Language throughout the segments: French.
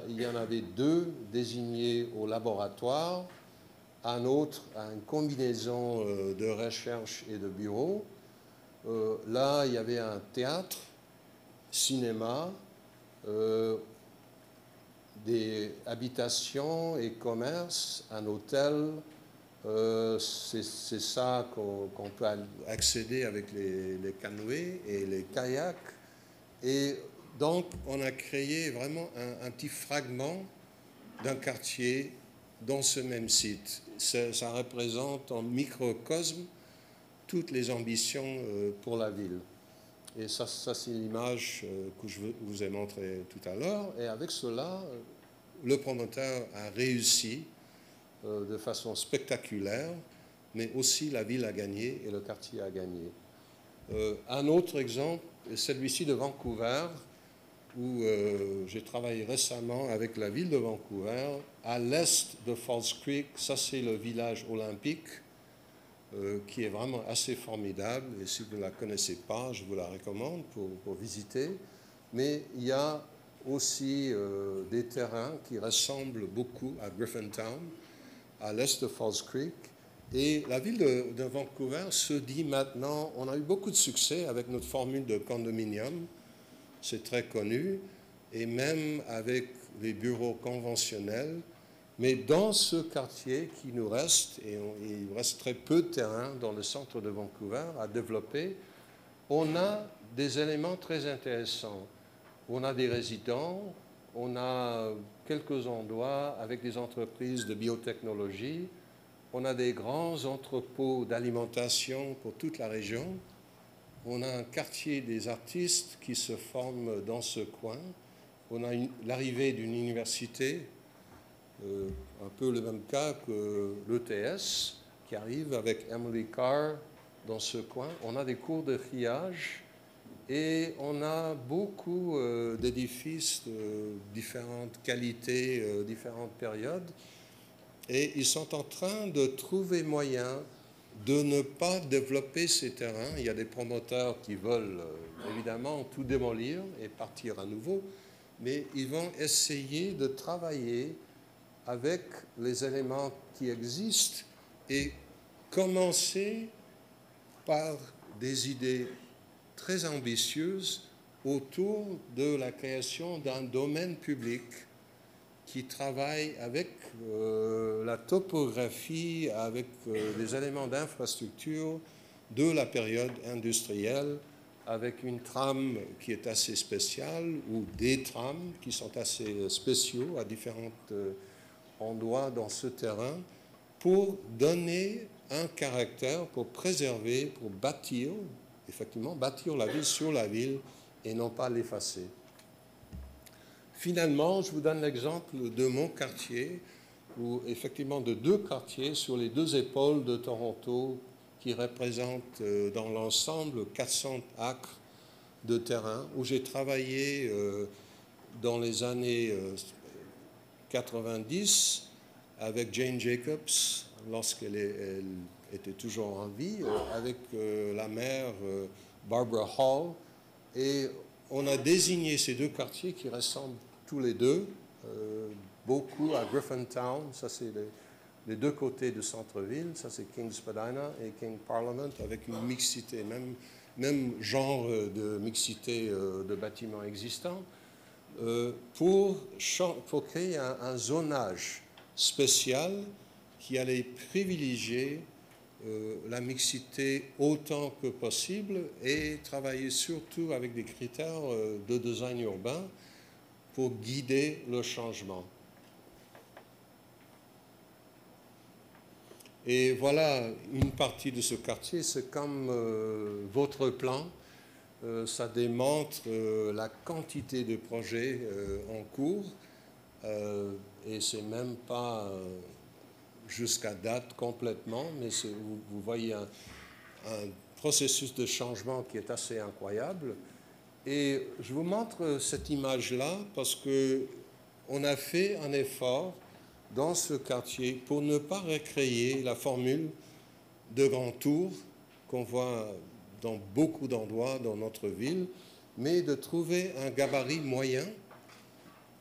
il y en avait 2 désignés au laboratoire, un autre à une combinaison de recherche et de bureau. Là, il y avait un théâtre, cinéma, des habitations et commerces, un hôtel. C'est ça qu'on peut accéder avec les canoës et les kayaks. Et donc, on a créé vraiment un petit fragment d'un quartier dans ce même site. Ça représente en microcosme toutes les ambitions pour la ville. Et ça c'est l'image que je vous ai montrée tout à l'heure. Et avec cela, le promoteur a réussi de façon spectaculaire, mais aussi la ville a gagné et le quartier a gagné. Un autre exemple est celui-ci de Vancouver, où j'ai travaillé récemment avec la ville de Vancouver, à l'est de Falls Creek. Ça, c'est le village olympique, qui est vraiment assez formidable. Et si vous ne la connaissez pas, je vous la recommande pour visiter. Mais il y a aussi des terrains qui ressemblent beaucoup à Griffintown, à l'est de Falls Creek. Et la ville de Vancouver se dit maintenant, on a eu beaucoup de succès avec notre formule de condominium, c'est très connu, et même avec les bureaux conventionnels. Mais dans ce quartier qui nous reste, et il reste très peu de terrain dans le centre de Vancouver à développer, on a des éléments très intéressants. On a des résidents, on a quelques endroits avec des entreprises de biotechnologie, on a des grands entrepôts d'alimentation pour toute la région, on a un quartier des artistes qui se forment dans ce coin, on a l'arrivée d'une université, un peu le même cas que l'ETS, qui arrive avec Emily Carr dans ce coin. On a des cours de triage et on a beaucoup d'édifices de différentes qualités, différentes périodes. Et ils sont en train de trouver moyen de ne pas développer ces terrains. Il y a des promoteurs qui veulent évidemment tout démolir et partir à nouveau, mais ils vont essayer de travailler avec les éléments qui existent et commencer par des idées très ambitieuses autour de la création d'un domaine public qui travaille avec la topographie, avec des éléments d'infrastructure de la période industrielle, avec une trame qui est assez spéciale ou des trames qui sont assez spéciaux à différents endroits dans ce terrain pour donner un caractère, pour préserver, pour bâtir, effectivement, bâtir la ville sur la ville et non pas l'effacer. Finalement, je vous donne l'exemple de mon quartier, ou effectivement de 2 quartiers sur les 2 épaules de Toronto qui représentent dans l'ensemble 400 acres de terrain, où j'ai travaillé dans les années 90 avec Jane Jacobs, lorsqu'elle était toujours en vie, avec la maire Barbara Hall, et on a désigné ces 2 quartiers qui ressemblent tous les deux beaucoup à Griffintown. Ça, c'est les 2 côtés du centre-ville. Ça, c'est Kings Spadina et King Parliament, avec une mixité, même genre de mixité de bâtiments existants, pour créer un zonage spécial qui allait privilégier la mixité autant que possible et travailler surtout avec des critères de design urbain pour guider le changement. Et voilà une partie de ce quartier, c'est comme votre plan. Ça démontre la quantité de projets en cours et c'est même pas jusqu'à date complètement, mais vous voyez un processus de changement qui est assez incroyable. Et je vous montre cette image-là parce qu'on a fait un effort dans ce quartier pour ne pas recréer la formule de grand tour qu'on voit dans beaucoup d'endroits dans notre ville, mais de trouver un gabarit moyen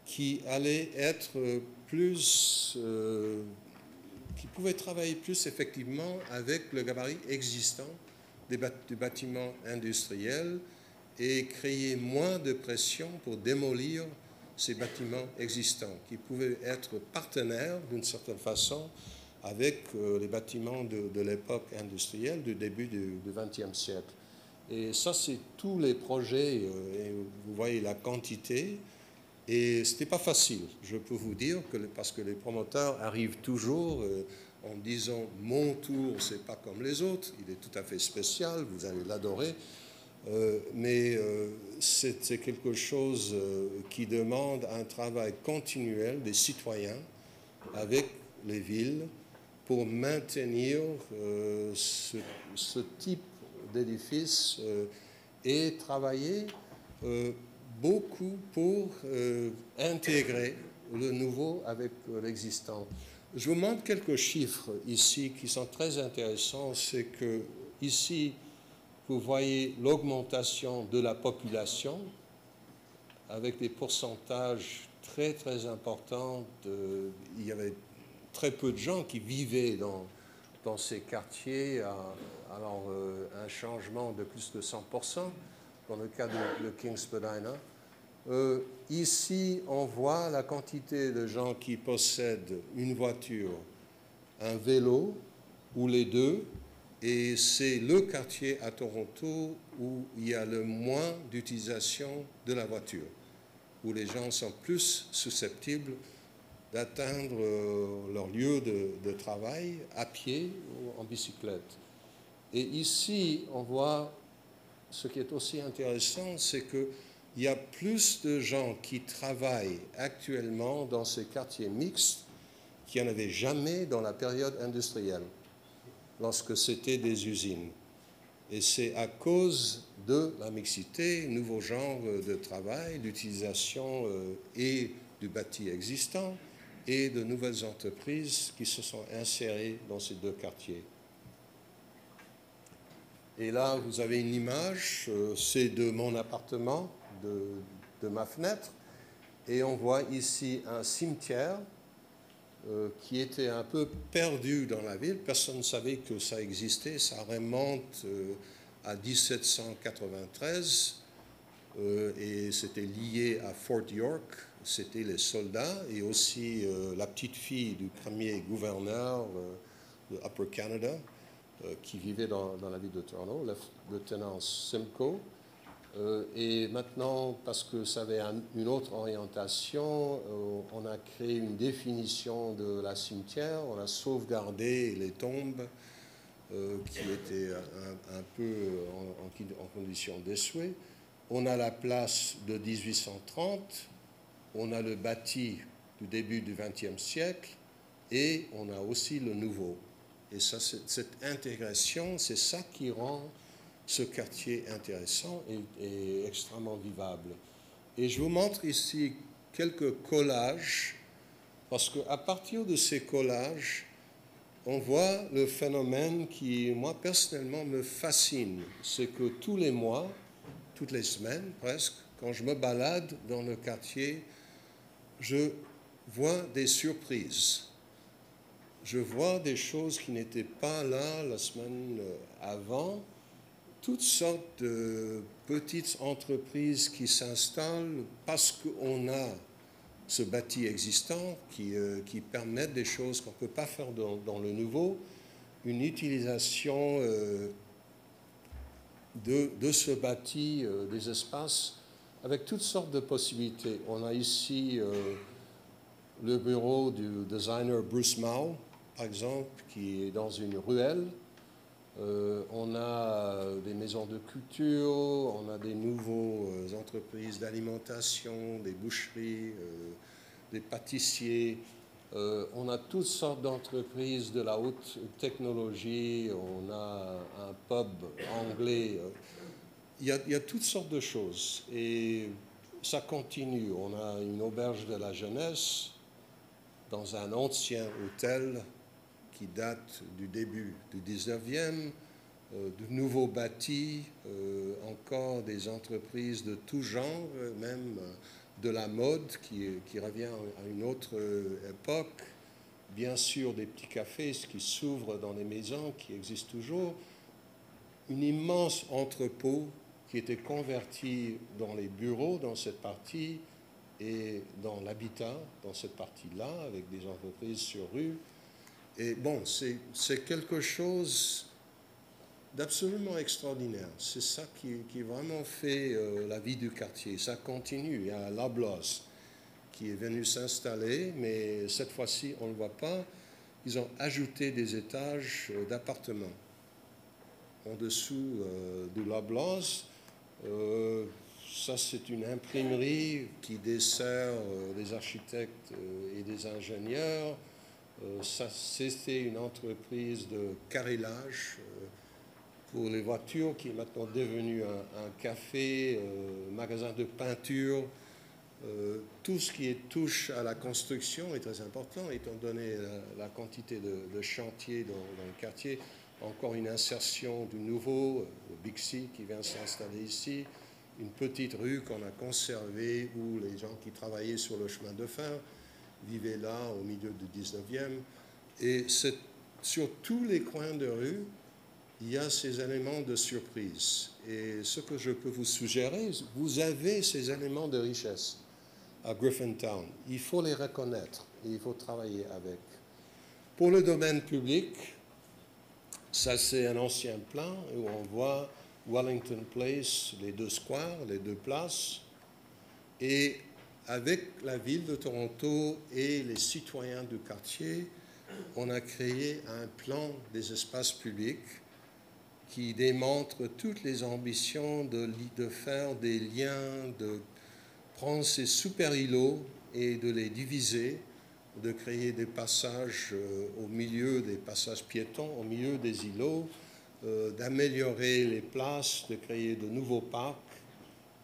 qui allaient être plus, qui pouvaient travailler plus effectivement avec le gabarit existant du bâtiment industriel et créer moins de pression pour démolir ces bâtiments existants, qui pouvaient être partenaires d'une certaine façon avec les bâtiments de l'époque industrielle du début du XXe siècle. Et ça, c'est tous les projets, et vous voyez la quantité, et ce n'était pas facile, je peux vous dire, parce que les promoteurs arrivent toujours en disant « mon tour, c'est pas comme les autres, il est tout à fait spécial, vous allez l'adorer ». Mais c'est quelque chose qui demande un travail continuel des citoyens avec les villes pour maintenir ce type d'édifice et travailler beaucoup pour intégrer le nouveau avec l'existant. Je vous montre quelques chiffres ici qui sont très intéressants. C'est que ici, vous voyez l'augmentation de la population avec des pourcentages très très importants. Il y avait très peu de gens qui vivaient dans ces quartiers. Alors un changement de plus de 100% dans le cas de Kings Spadina. Ici, on voit la quantité de gens qui possèdent une voiture, un vélo ou les deux. Et c'est le quartier à Toronto où il y a le moins d'utilisation de la voiture, où les gens sont plus susceptibles d'atteindre leur lieu de travail à pied ou en bicyclette. Et ici, on voit, ce qui est aussi intéressant, c'est qu'il y a plus de gens qui travaillent actuellement dans ces quartiers mixtes qu'il n'y en avait jamais dans la période industrielle, lorsque c'était des usines. Et c'est à cause de la mixité, nouveau genre de travail, l'utilisation et du bâti existant et de nouvelles entreprises qui se sont insérées dans ces deux quartiers. Et là, vous avez une image, c'est de mon appartement, de ma fenêtre, et on voit ici un cimetière qui était un peu perdu dans la ville. Personne ne savait que ça existait. Ça remonte à 1793 et c'était lié à Fort York. C'était les soldats et aussi la petite fille du premier gouverneur de Upper Canada qui vivait dans la ville de Toronto, le lieutenant Simcoe. Et maintenant, parce que ça avait une autre orientation, on a créé une définition de la cimetière, on a sauvegardé les tombes qui étaient un peu en condition d'échouer. On a la place de 1830, on a le bâti du début du XXe siècle et on a aussi le nouveau. Et ça, cette intégration, c'est ça qui rend ce quartier intéressant et extrêmement vivable. Et je vous montre ici quelques collages, parce qu'à partir de ces collages, on voit le phénomène qui, moi, personnellement, me fascine. C'est que tous les mois, toutes les semaines presque, quand je me balade dans le quartier, je vois des surprises. Je vois des choses qui n'étaient pas là la semaine avant, toutes sortes de petites entreprises qui s'installent parce qu'on a ce bâti existant qui permettent des choses qu'on ne peut pas faire dans le nouveau, une utilisation de ce bâti, des espaces, avec toutes sortes de possibilités. On a ici le bureau du designer Bruce Mau, par exemple, qui est dans une ruelle. On a des maisons de culture, on a des nouvelles entreprises d'alimentation, des boucheries, des pâtissiers. On a toutes sortes d'entreprises de la haute technologie, on a un pub anglais. Il y a toutes sortes de choses et ça continue. On a une auberge de la jeunesse dans un ancien hôtel qui date du début du 19e, de nouveaux bâtis, encore des entreprises de tout genre, même de la mode qui revient à une autre époque. Bien sûr, des petits cafés qui s'ouvrent dans les maisons, qui existent toujours. Un immense entrepôt qui était converti dans les bureaux dans cette partie et dans l'habitat dans cette partie-là, avec des entreprises sur rue. Et bon, c'est quelque chose d'absolument extraordinaire. C'est ça qui vraiment fait la vie du quartier. Ça continue. Il y a Loblaws qui est venu s'installer, mais cette fois-ci, on ne le voit pas. Ils ont ajouté des étages d'appartements en dessous du Loblaws. Ça, c'est une imprimerie qui dessert des architectes et des ingénieurs. Ça, c'était une entreprise de carrelage pour les voitures qui est maintenant devenu un café, magasin de peinture. Tout ce qui touche à la construction est très important, étant donné la quantité de chantiers dans le quartier. Encore une insertion du nouveau, Bixi qui vient s'installer ici, une petite rue qu'on a conservée où les gens qui travaillaient sur le chemin de fer vivaient là au milieu du 19e. Et sur tous les coins de rue, il y a ces éléments de surprise. Et ce que je peux vous suggérer, vous avez ces éléments de richesse à Griffintown. Il faut les reconnaître et il faut travailler avec. Pour le domaine public, ça c'est un ancien plan où on voit Wellington Place, les deux squares, les deux places. Et avec la ville de Toronto et les citoyens du quartier, on a créé un plan des espaces publics qui démontre toutes les ambitions de faire des liens, de prendre ces super îlots et de les diviser, de créer des passages au milieu, des passages piétons au milieu des îlots, d'améliorer les places, de créer de nouveaux parcs.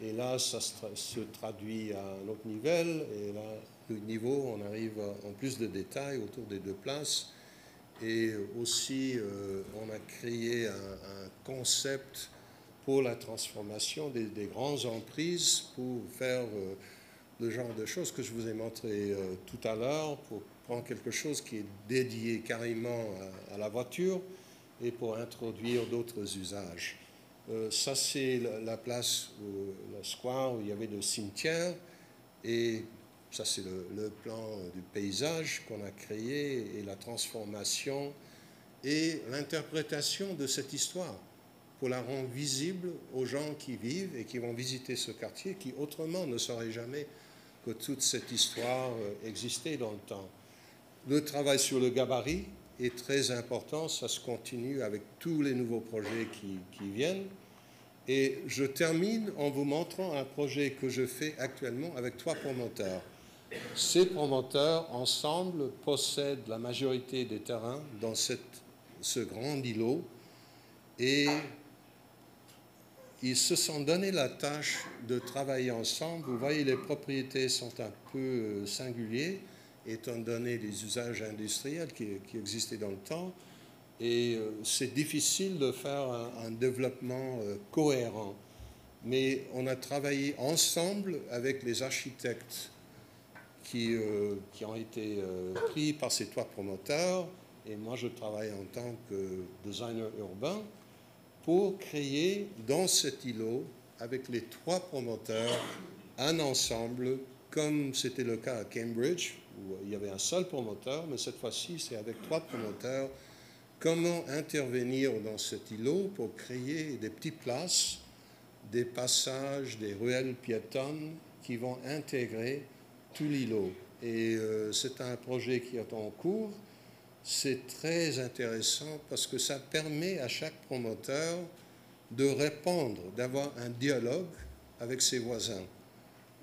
Et là, ça se traduit à un autre niveau. Et là, le niveau, on arrive en plus de détails autour des deux places. Et aussi, on a créé un concept pour la transformation des grandes emprises pour faire le genre de choses que je vous ai montré tout à l'heure, pour prendre quelque chose qui est dédié carrément à la voiture et pour introduire d'autres usages. Ça, c'est la place, le square où il y avait le cimetière, et ça, c'est le plan du paysage qu'on a créé et la transformation et l'interprétation de cette histoire pour la rendre visible aux gens qui vivent et qui vont visiter ce quartier, qui autrement ne sauraient jamais que toute cette histoire existait dans le temps. Le travail sur le gabarit est très important, ça se continue avec tous les nouveaux projets qui viennent. Et je termine en vous montrant un projet que je fais actuellement avec 3 promoteurs. Ces promoteurs, ensemble, possèdent la majorité des terrains dans ce grand îlot et ils se sont donné la tâche de travailler ensemble. Vous voyez, les propriétés sont un peu singuliers, étant donné les usages industriels qui existaient dans le temps. Et c'est difficile de faire un développement cohérent. Mais on a travaillé ensemble avec les architectes qui ont été pris par ces 3 promoteurs. Et moi, je travaille en tant que designer urbain pour créer dans cet îlot, avec les 3 promoteurs, un ensemble, comme c'était le cas à Cambridge, où il y avait un seul promoteur, mais cette fois-ci, c'est avec 3 promoteurs. Comment intervenir dans cet îlot pour créer des petites places, des passages, des ruelles piétonnes qui vont intégrer tout l'îlot. Et c'est un projet qui est en cours. C'est très intéressant parce que ça permet à chaque promoteur de répondre, d'avoir un dialogue avec ses voisins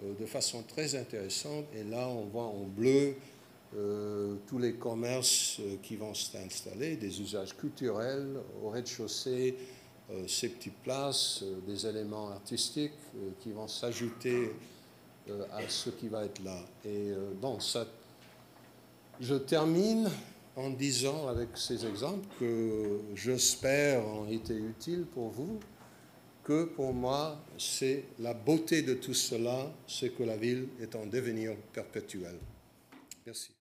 de façon très intéressante. Et là, on voit en bleu tous les commerces qui vont s'installer, des usages culturels au rez-de-chaussée, ces petites places, des éléments artistiques qui vont s'ajouter à ce qui va être là. Et bon, ça, je termine en disant avec ces exemples que j'espère ont été utiles pour vous. que pour moi, c'est la beauté de tout cela, c'est que la ville est en devenir perpétuel. Merci.